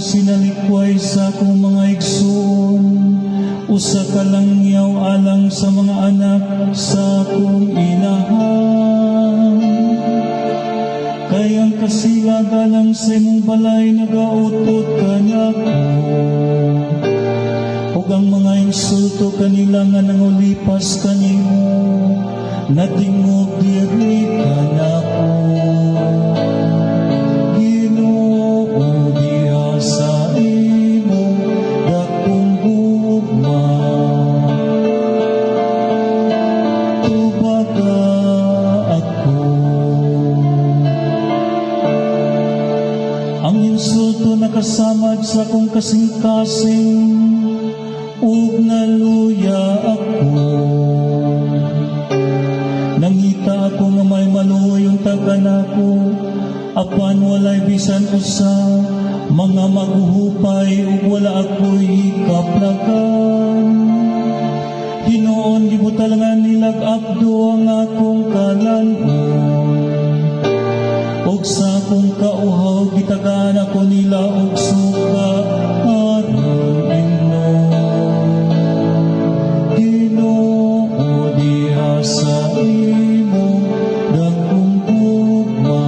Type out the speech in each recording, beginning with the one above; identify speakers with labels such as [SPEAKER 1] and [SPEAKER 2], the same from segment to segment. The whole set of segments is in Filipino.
[SPEAKER 1] sinalikway sa akong mga igsoon, usa ka lang yaw alang sa mga anak sa akong inahan. Kayang kasilaga lang sa imong balay nagautot kanyako, ug ang mga insulto kanila nga nangulipas kanimo, natingog diri kanako. Ginoo diha sa imong dakong gugma, tubaga ako. Ang insulto nakasamad sa akong kasing-kasing, ug naluya ako. Nangita ako nga may maluyong taganako, apan walay bisan usa, mga maghuhupay ug wala ako'y hikaplagan. Hinoon gibutalangan nilag abdo ang akong kalanon, ug sa akong kauhaw gitagaan ako nila og suka aron inom. Ginoo diha sa imong dakong gugma,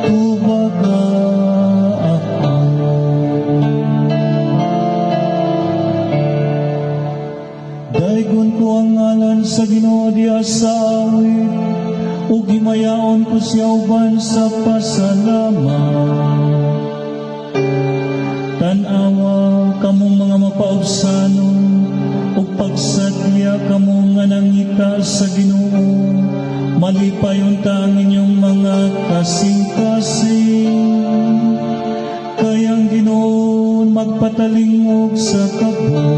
[SPEAKER 1] tubaga ako. Daygon ko ang ngalan sa Ginoo diha sa awit, ug himayaon ko siya uban sa pasalamat. Tanawa kamong mga mapaubsanon, ug pagsadya kamong nga nangita sa Ginoo, malipay unta ang inyong mga kasing-kasing. Kayang Ginoo magpatalingog sa kabog,